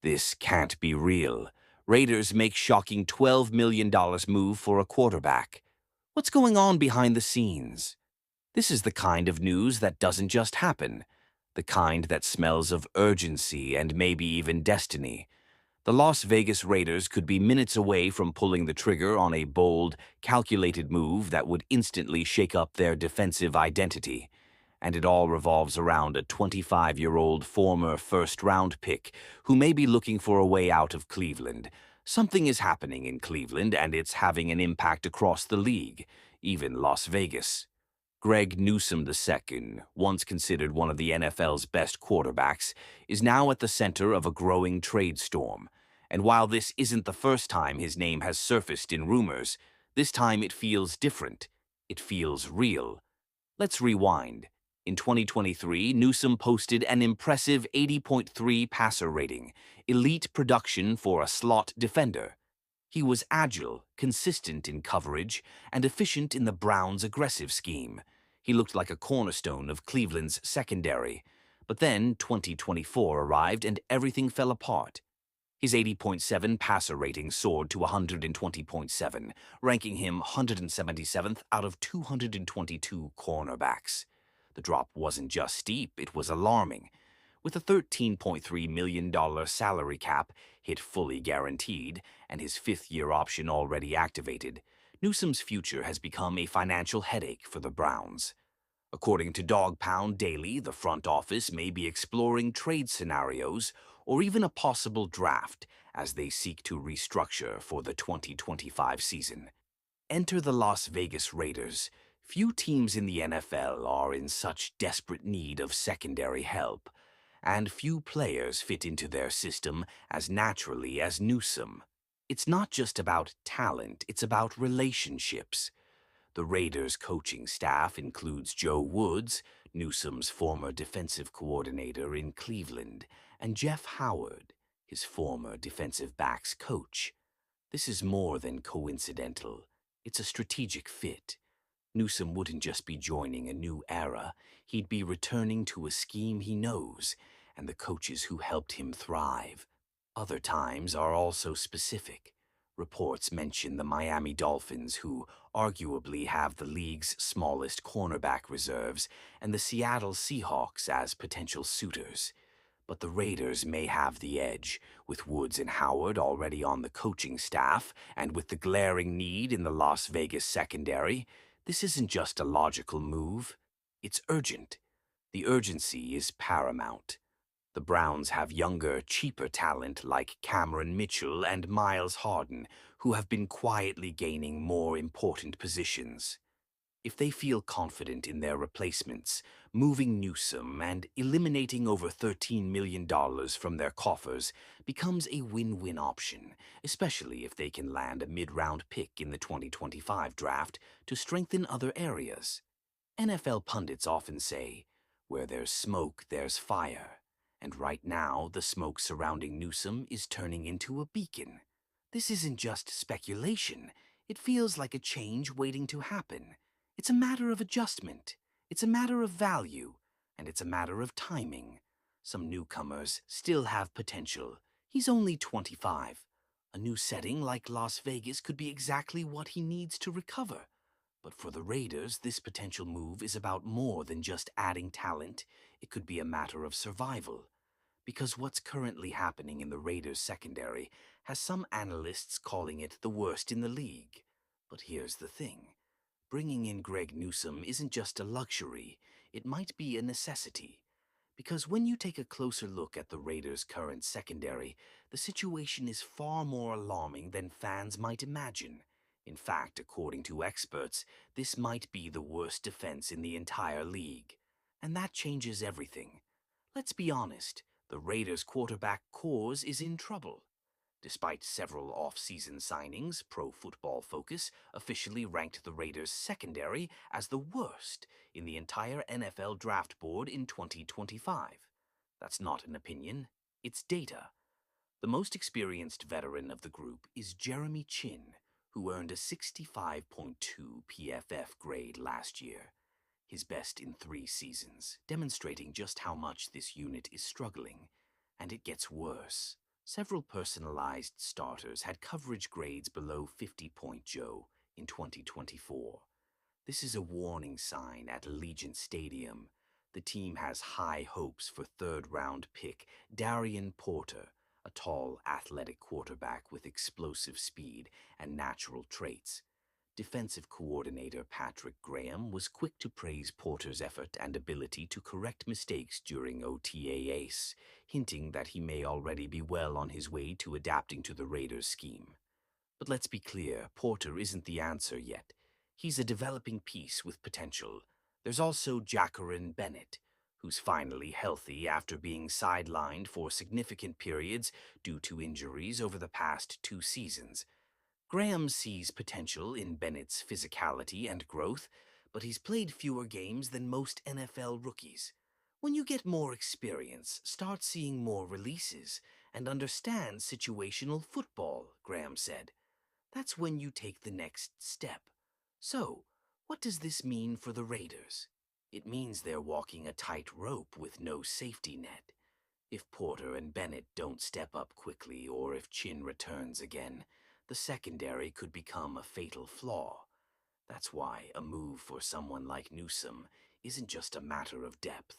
This can't be real. Raiders make shocking $12 million move for a quarterback. What's going on behind the scenes? This is the kind of news that doesn't just happen, the kind that smells of urgency and maybe even destiny. The Las Vegas Raiders could be minutes away from pulling the trigger on a bold, calculated move that would instantly shake up their defensive identity. And it all revolves around a 25-year-old former first-round pick who may be looking for a way out of Cleveland. Something is happening in Cleveland, and it's having an impact across the league, even Las Vegas. Greg Newsome II, once considered one of the NFL's best quarterbacks, is now at the center of a growing trade storm. And while this isn't the first time his name has surfaced in rumors, this time it feels different. It feels real. Let's rewind. In 2023, Newsome posted an impressive 80.3 passer rating, elite production for a slot defender. He was agile, consistent in coverage, and efficient in the Browns' aggressive scheme. He looked like a cornerstone of Cleveland's secondary. But then 2024 arrived and everything fell apart. His 80.7 passer rating soared to 120.7, ranking him 177th out of 222 cornerbacks. The drop wasn't just steep, it was alarming. With a $13.3 million salary cap hit fully guaranteed and his fifth-year option already activated, Newsome's future has become a financial headache for the Browns. According to Dog Pound Daily, the front office may be exploring trade scenarios or even a possible draft as they seek to restructure for the 2025 season. Enter the Las Vegas Raiders. Few teams in the NFL are in such desperate need of secondary help, and few players fit into their system as naturally as Newsome. It's not just about talent, it's about relationships. The Raiders' coaching staff includes Joe Woods, Newsome's former defensive coordinator in Cleveland, and Jeff Howard, his former defensive backs coach. This is more than coincidental. It's a strategic fit. Newsome wouldn't just be joining a new era, he'd be returning to a scheme he knows and the coaches who helped him thrive. Other times are also specific. Reports mention the Miami Dolphins, who arguably have the league's smallest cornerback reserves, and the Seattle Seahawks as potential suitors. But the Raiders may have the edge, with Woods and Howard already on the coaching staff, and with the glaring need in the Las Vegas secondary. This isn't just a logical move, it's urgent. The urgency is paramount. The Browns have younger, cheaper talent like Cameron Mitchell and Miles Harden, who have been quietly gaining more important positions. If they feel confident in their replacements, moving Newsome and eliminating over $13 million from their coffers becomes a win-win option, especially if they can land a mid-round pick in the 2025 draft to strengthen other areas. NFL pundits often say, "Where there's smoke, there's fire." And right now, the smoke surrounding Newsome is turning into a beacon. This isn't just speculation. It feels like a change waiting to happen. It's a matter of adjustment. It's a matter of value. And it's a matter of timing. Some newcomers still have potential. He's only 25. A new setting like Las Vegas could be exactly what he needs to recover. But for the Raiders, this potential move is about more than just adding talent. It could be a matter of survival. Because what's currently happening in the Raiders' secondary has some analysts calling it the worst in the league. But here's the thing. Bringing in Greg Newsome isn't just a luxury, it might be a necessity. Because when you take a closer look at the Raiders' current secondary, the situation is far more alarming than fans might imagine. In fact, according to experts, this might be the worst defense in the entire league. And that changes everything. Let's be honest. The Raiders' quarterback corps is in trouble. Despite several off-season signings, Pro Football Focus officially ranked the Raiders' secondary as the worst in the entire NFL draft board in 2025. That's not an opinion, it's data. The most experienced veteran of the group is Jeremy Chin, who earned a 65.2 PFF grade last year. His best in 3 seasons, demonstrating just how much this unit is struggling. And it gets worse. Several personalized starters had coverage grades below 50-point Joe in 2024. This is a warning sign at Allegiant Stadium. The team has high hopes for third-round pick Darian Porter, a tall, athletic quarterback with explosive speed and natural traits. Defensive coordinator Patrick Graham was quick to praise Porter's effort and ability to correct mistakes during OTAs, hinting that he may already be well on his way to adapting to the Raiders' scheme. But let's be clear, Porter isn't the answer yet. He's a developing piece with potential. There's also Jacqueline Bennett, who's finally healthy after being sidelined for significant periods due to injuries over the past 2 seasons. Graham sees potential in Bennett's physicality and growth, but he's played fewer games than most NFL rookies. When you get more experience, start seeing more releases, and understand situational football, Graham said. That's when you take the next step. So, what does this mean for the Raiders? It means they're walking a tight rope with no safety net. If Porter and Bennett don't step up quickly, or if Chin returns again, the secondary could become a fatal flaw. That's why a move for someone like Newsome isn't just a matter of depth,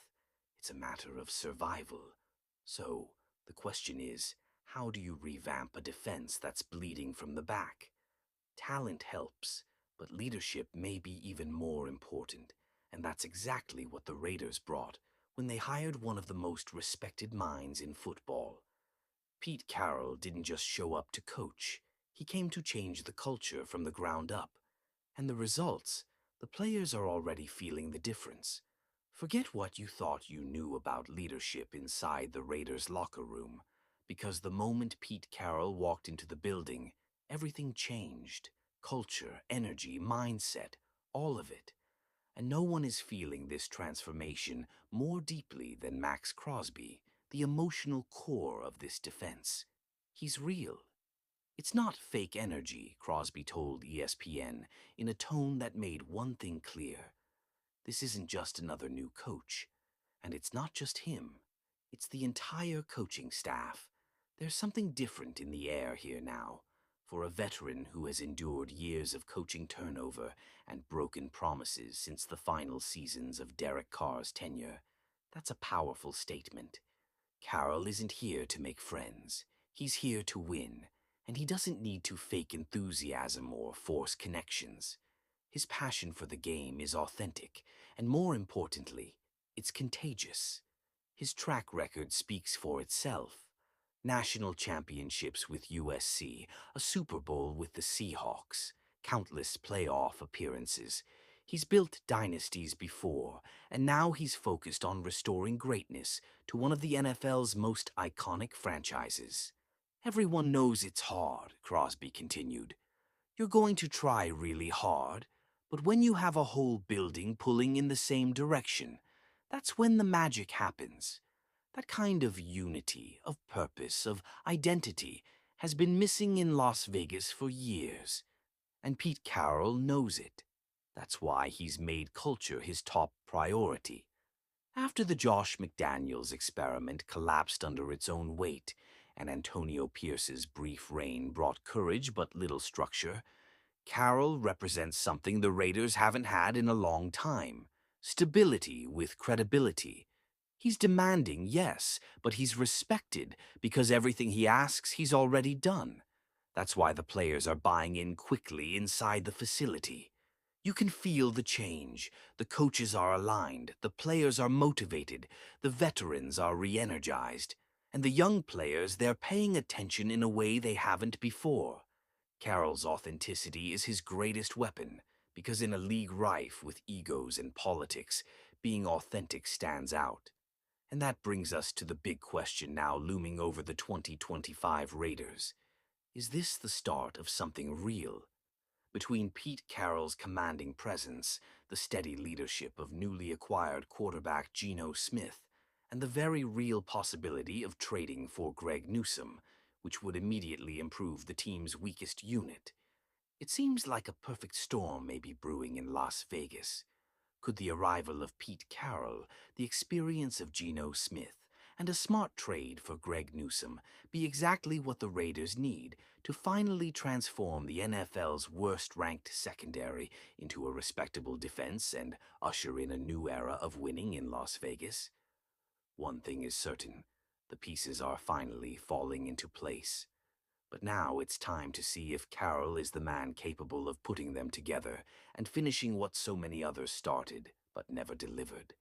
it's a matter of survival. So, the question is, how do you revamp a defense that's bleeding from the back? Talent helps, but leadership may be even more important, and that's exactly what the Raiders brought when they hired one of the most respected minds in football. Pete Carroll didn't just show up to coach, he came to change the culture from the ground up. And the results, the players are already feeling the difference. Forget what you thought you knew about leadership inside the Raiders' locker room, because the moment Pete Carroll walked into the building, everything changed. Culture, energy, mindset, all of it. And no one is feeling this transformation more deeply than Maxx Crosby, the emotional core of this defense. He's real. It's not fake energy, Crosby told ESPN in a tone that made one thing clear. This isn't just another new coach. And it's not just him. It's the entire coaching staff. There's something different in the air here now. For a veteran who has endured years of coaching turnover and broken promises since the final seasons of Derek Carr's tenure, that's a powerful statement. Carroll isn't here to make friends. He's here to win, and he doesn't need to fake enthusiasm or force connections. His passion for the game is authentic, and more importantly, it's contagious. His track record speaks for itself. National championships with USC, a Super Bowl with the Seahawks, countless playoff appearances. He's built dynasties before, and now he's focused on restoring greatness to one of the NFL's most iconic franchises. Everyone knows it's hard, Crosby continued. You're going to try really hard, but when you have a whole building pulling in the same direction, that's when the magic happens. That kind of unity, of purpose, of identity has been missing in Las Vegas for years. And Pete Carroll knows it. That's why he's made culture his top priority. After the Josh McDaniels experiment collapsed under its own weight, and Antonio Pierce's brief reign brought courage but little structure, Carroll represents something the Raiders haven't had in a long time: stability with credibility. He's demanding, yes, but he's respected because everything he asks he's already done. That's why the players are buying in quickly inside the facility. You can feel the change. The coaches are aligned, the players are motivated, the veterans are re-energized, and the young players, they're paying attention in a way they haven't before. Carroll's authenticity is his greatest weapon, because in a league rife with egos and politics, being authentic stands out. And that brings us to the big question now looming over the 2025 Raiders. Is this the start of something real? Between Pete Carroll's commanding presence, the steady leadership of newly acquired quarterback Geno Smith, and the very real possibility of trading for Greg Newsome, which would immediately improve the team's weakest unit, it seems like a perfect storm may be brewing in Las Vegas. Could the arrival of Pete Carroll, the experience of Geno Smith, and a smart trade for Greg Newsome be exactly what the Raiders need to finally transform the NFL's worst-ranked secondary into a respectable defense and usher in a new era of winning in Las Vegas? One thing is certain, the pieces are finally falling into place. But now it's time to see if Carroll is the man capable of putting them together and finishing what so many others started but never delivered.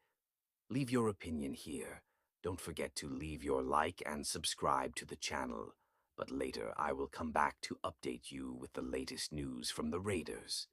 Leave your opinion here. Don't forget to leave your like and subscribe to the channel. But later I will come back to update you with the latest news from the Raiders.